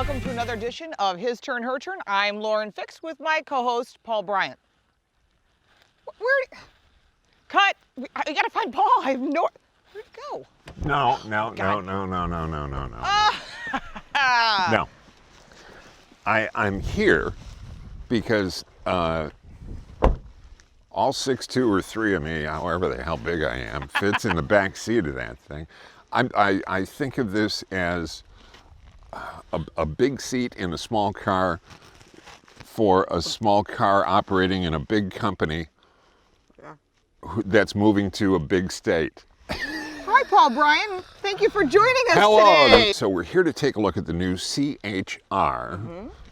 welcome to another edition of His Turn, Her Turn. I'm Lauren Fix with my co-host, Paul Bryant. Cut! We gotta find Paul. I have no... Where'd he go? No. No. I'm here because all 6'2" or 3 of me, however the hell big I am, fits in the back seat of that thing. I think of this as a big seat in a small car for a small car operating in a big company that's moving to a big state. Hi, Paul Bryant. Thank you for joining us today. So we're here to take a look at the new CHR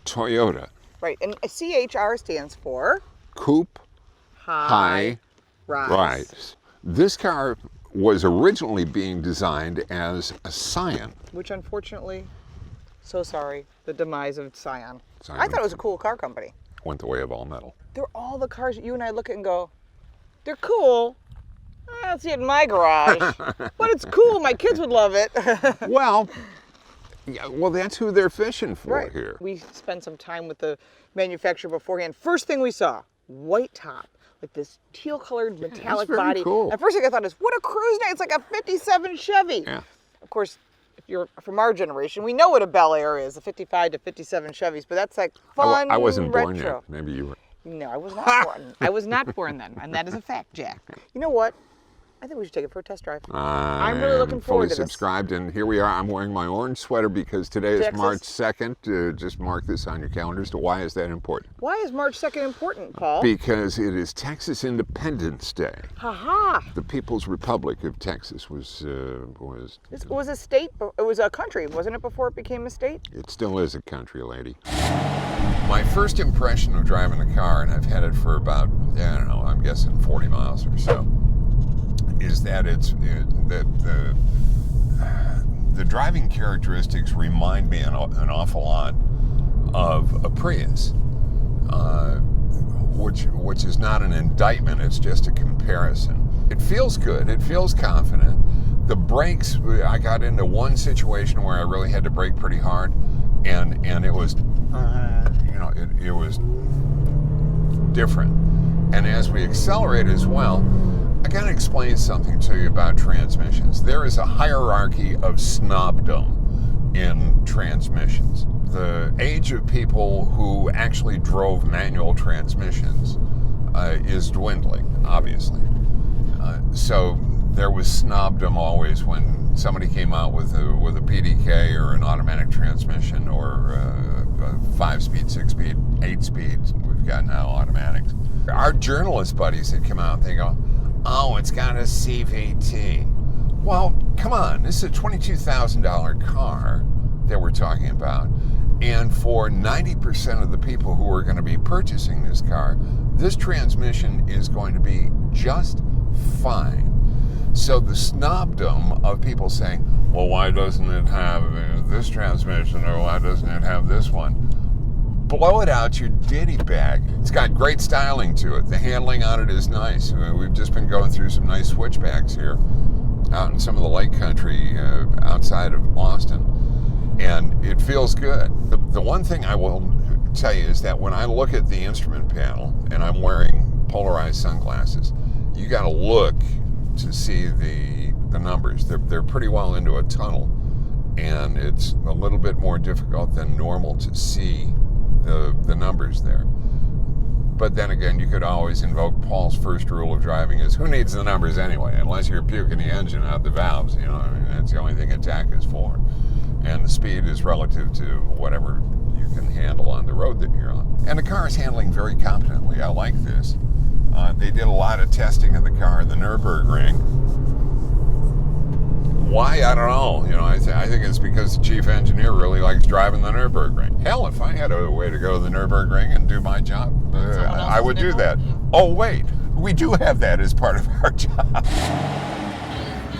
Toyota. Right, and CHR stands for Coupe High Rider. This car was originally being designed as a Scion. Which unfortunately, so sorry, the demise of Scion. Scion. I thought it was a cool car company. Went the way of all metal. They're all the cars that you and I look at and go, they're cool. I don't see it in my garage, but it's cool. My kids would love it. Well, that's who they're fishing for here. We spent some time with the manufacturer beforehand. First thing we saw, white top, like this teal-colored metallic body. Cool. At first thing I thought is, what a cruise night. It's like a 57 Chevy. Yeah. Of course, if you're from our generation, we know what a Bel Air is, the 55 to 57 Chevys, but that's like fun, I wasn't born retro. yet. Maybe you were. No, I was not born. I was not born then, and that is a fact, Jack. You know what? I think we should take it for a test drive. I'm really looking forward to this. Fully subscribed, and here we are. I'm wearing my orange sweater because today is March 2nd. Just mark this on your calendars. Why is that important? Why is March 2nd important, Paul? Because it is Texas Independence Day. Ha-ha! The People's Republic of Texas was... This was a state, it was a country, wasn't it, before it became a state? It still is a country, lady. My first impression of driving the car, and I've had it for about, I don't know, I'm guessing 40 miles or so, is that the driving characteristics remind me an awful lot of a Prius, which is not an indictment, it's just a comparison. It feels good, it feels confident. The brakes, I got into one situation where I really had to brake pretty hard, and it was, it was different. And as we accelerate as well, I gotta explain something to you about transmissions. There is a hierarchy of snobdom in transmissions. The age of people who actually drove manual transmissions is dwindling, obviously. So there was snobdom always when somebody came out with a PDK or an automatic transmission or a 5-speed, 6-speed, 8-speed. We've got now automatics. Our journalist buddies that come out, they go, oh, it's got a CVT. Well, come on, this is a $22,000 car that we're talking about. And for 90% of the people who are going to be purchasing this car, this transmission is going to be just fine. So the snobdom of people saying, well, why doesn't it have this transmission, or why doesn't it have this one? Blow it out your ditty bag. It's got great styling to it. The handling on it is nice. We've just been going through some nice switchbacks here out in some of the lake country outside of Austin, and it feels good. The one thing I will tell you is that when I look at the instrument panel, and I'm wearing polarized sunglasses, you got to look to see the numbers. They're pretty well into a tunnel, and it's a little bit more difficult than normal to see the numbers there. But then again, you could always invoke Paul's first rule of driving is, who needs the numbers anyway? Unless you're puking the engine out the valves, that's the only thing attack is for. And the speed is relative to whatever you can handle on the road that you're on. And the car is handling very competently. I like this. They did a lot of testing of the car in the Nürburgring. Why? I don't know. I think it's because the chief engineer really likes driving the Nürburgring. Hell, if I had a way to go to the Nürburgring and do my job, I would do that. Oh, wait. We do have that as part of our job.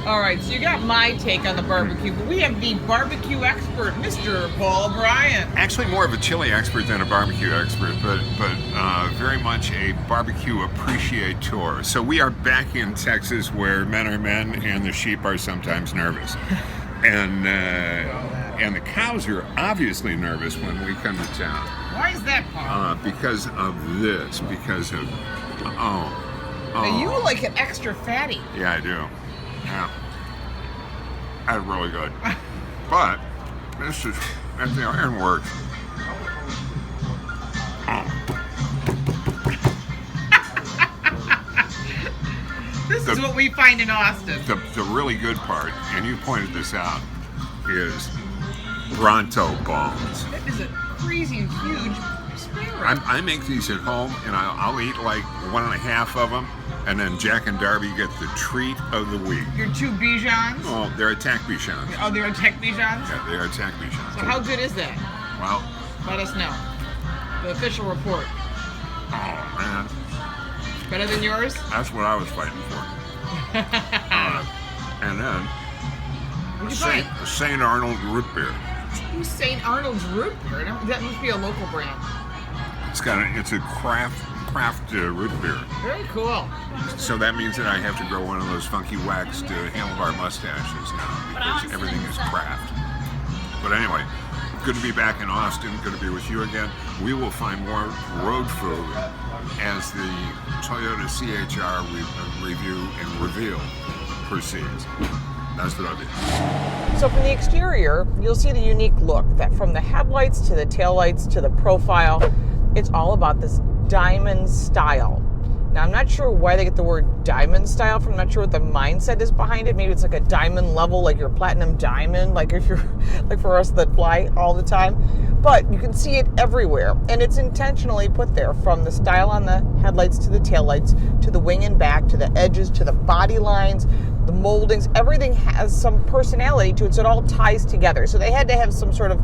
All right, so you got my take on the barbecue, but we have the barbecue expert, Mr. Paul Bryant. Actually more of a chili expert than a barbecue expert, but very much a barbecue appreciator. So we are back in Texas where men are men and the sheep are sometimes nervous. And And the cows are obviously nervous when we come to town. Why is that, Paul? Because of this. Because of Now you like it extra fatty. Yeah, I do. Yeah, that's really good. But this is if the iron works. This is what we find in Austin. The really good part, and you pointed this out, is Bronto bones. That is a crazy huge spare rib. I make these at home, and I'll eat like 1.5 of them, and then Jack and Darby get the treat of the week. Your 2 Bijons? Oh, they're attack Bichons. Oh, they're attack Bijons? Yeah, they are attack Bichons. So how good is that? Well, let us know. The official report. Oh, man. Better than yours? That's what I was fighting for. And then What'd you find? St. Arnold root beer. Who's St. Arnold's root beer? That must be a local brand. It's a craft root beer. Very cool. So that means that I have to grow one of those funky waxed handlebar mustaches now because everything is craft. But anyway, good to be back in Austin. Good to be with you again. We will find more road food as the Toyota CHR review and reveal proceeds. That's what I'll do. So from the exterior, you'll see the unique look that from the headlights to the taillights to the profile, it's all about this diamond style. Now, I'm not sure why they get the word diamond style from. I'm not sure what the mindset is behind it. Maybe it's like a diamond level, like your platinum diamond, like if you're like for us that fly all the time. But you can see it everywhere, and it's intentionally put there, from the style on the headlights to the taillights to the wing and back to the edges to the body lines, the moldings. Everything has some personality to it, so it all ties together. So they had to have some sort of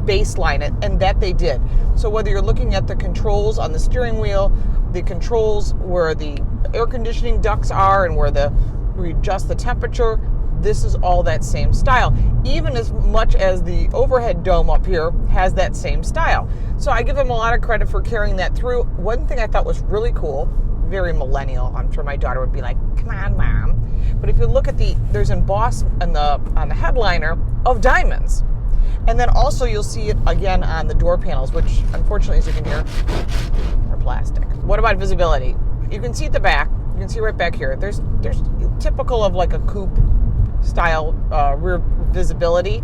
baseline it, and that they did. So whether you're looking at the controls on the steering wheel, the controls where the air conditioning ducts are and where we adjust the temperature, this is all that same style. Even as much as the overhead dome up here has that same style. So I give them a lot of credit for carrying that through. One thing I thought was really cool, very millennial, I'm sure my daughter would be like, come on, Mom. But if you look at there's embossed on the headliner of diamonds. And then also you'll see it again on the door panels, which unfortunately, as you can hear, are plastic. What about visibility? You can see at the back. You can see right back here. There's typical of like a coupe style rear visibility.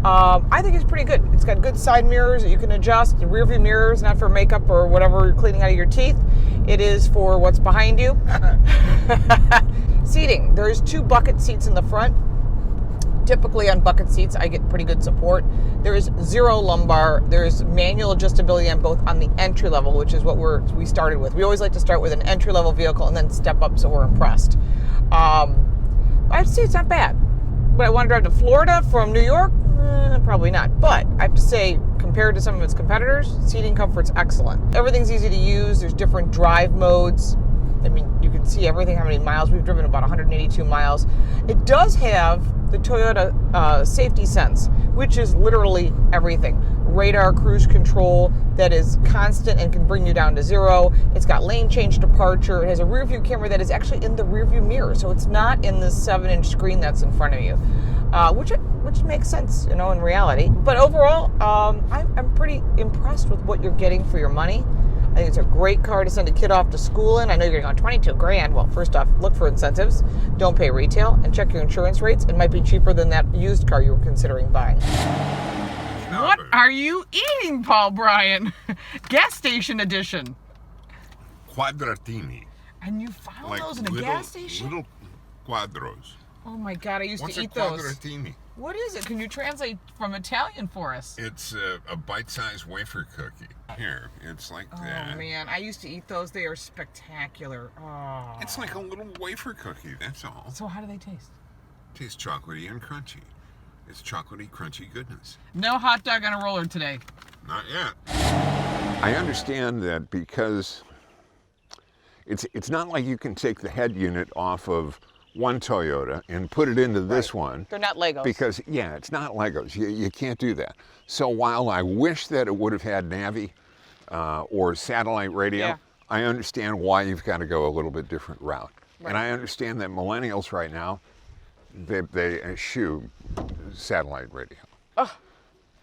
I think it's pretty good. It's got good side mirrors that you can adjust. The rear view mirrors, not for makeup or whatever you're cleaning out of your teeth. It is for what's behind you. Seating. There's 2 bucket seats in the front. Typically on bucket seats, I get pretty good support. There is 0 lumbar. There's manual adjustability on both on the entry level, which is what we started with. We always like to start with an entry level vehicle and then step up so we're impressed. I'd say it's not bad. But I want to drive to Florida from New York? Probably not. But I have to say, compared to some of its competitors, seating comfort's excellent. Everything's easy to use. There's different drive modes. I mean, you can see everything, how many miles. We've driven about 182 miles. It does have the Toyota Safety Sense, which is literally everything. Radar cruise control that is constant and can bring you down to 0. It's got lane change departure. It has a rear view camera that is actually in the rear view mirror, so it's not in the 7-inch screen that's in front of you, which makes sense, in reality. But overall, I'm pretty impressed with what you're getting for your money. I think it's a great car to send a kid off to school in. I know you're going to go $22,000. Well, first off, look for incentives. Don't pay retail and check your insurance rates. It might be cheaper than that used car you were considering buying. What are you eating, Paul Bryan? Gas station edition. Quadratini. And you found those in a gas station? Little quadros. Oh my God, I used to eat those. those. What's a quadratini? What is it? Can you translate from Italian for us? It's a bite-sized wafer cookie. Here, it's like that. Oh man, I used to eat those. They are spectacular. Oh. It's like a little wafer cookie, that's all. So how do they taste? Tastes chocolatey and crunchy. It's chocolatey, crunchy goodness. No hot dog on a roller today. Not yet. I understand that because it's not like you can take the head unit off of one Toyota and put it into this one. They're not Legos. Because, yeah, it's not Legos. You can't do that. So while I wish that it would have had Navi or satellite radio, I understand why you've got to go a little bit different route. Right. And I understand that millennials right now, they eschew satellite radio. Oh,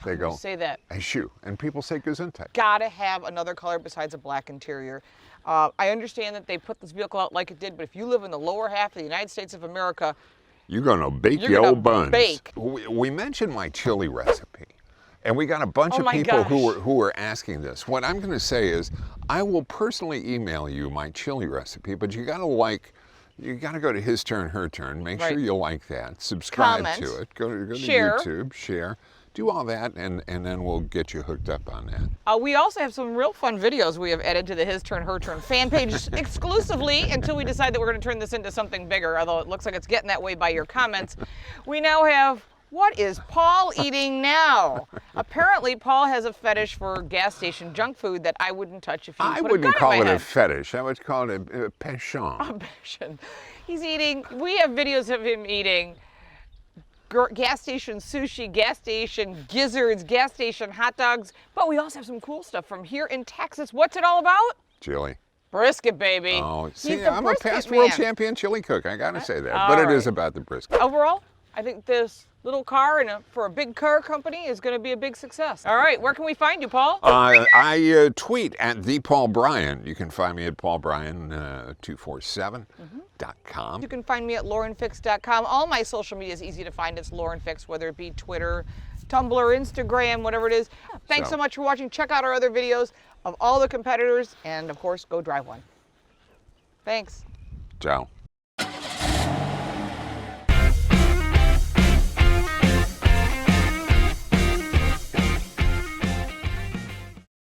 They go, say that. Eschü. And people say Gesundheit. Gotta have another color besides a black interior. I understand that they put this vehicle out like it did, but if you live in the lower half of the United States of America, you're gonna bake you're your gonna old buns. bake. We mentioned my chili recipe, and we got a bunch Oh of my people gosh. who were asking this. What I'm gonna say is, I will personally email you my chili recipe, but you gotta go to His Turn, Her Turn. Make Right. sure you like that. Subscribe Comment. to it. Go to Share. YouTube. Share. Do all that, and then we'll get you hooked up on that. we also have some real fun videos we have added to the His Turn, Her Turn fan page exclusively until we decide that we're going to turn this into something bigger, although it looks like it's getting that way by your comments. We now have, what is Paul eating now? Apparently, Paul has a fetish for gas station junk food that I wouldn't touch if you I put wouldn't a gun call in it my a head. fetish. I would call it a penchant. He's eating, we have videos of him eating gas station sushi, gas station gizzards, gas station hot dogs, but we also have some cool stuff from here in Texas. What's it all about? Chili. Brisket, baby. Oh, He's see, the I'm a brisket past man. world champion chili cook. I gotta say that. All But it right. is about the brisket. Overall, I think this little car for a big car company is going to be a big success. All right, where can we find you, Paul? I tweet at the Paul Bryan. You can find me at paulbryan247.com. You can find me at laurenfix.com. All my social media is easy to find. It's Lauren Fix, whether it be Twitter, Tumblr, Instagram, whatever it is. Thanks so much for watching. Check out our other videos of all the competitors, and of course, go drive one. Thanks. Ciao.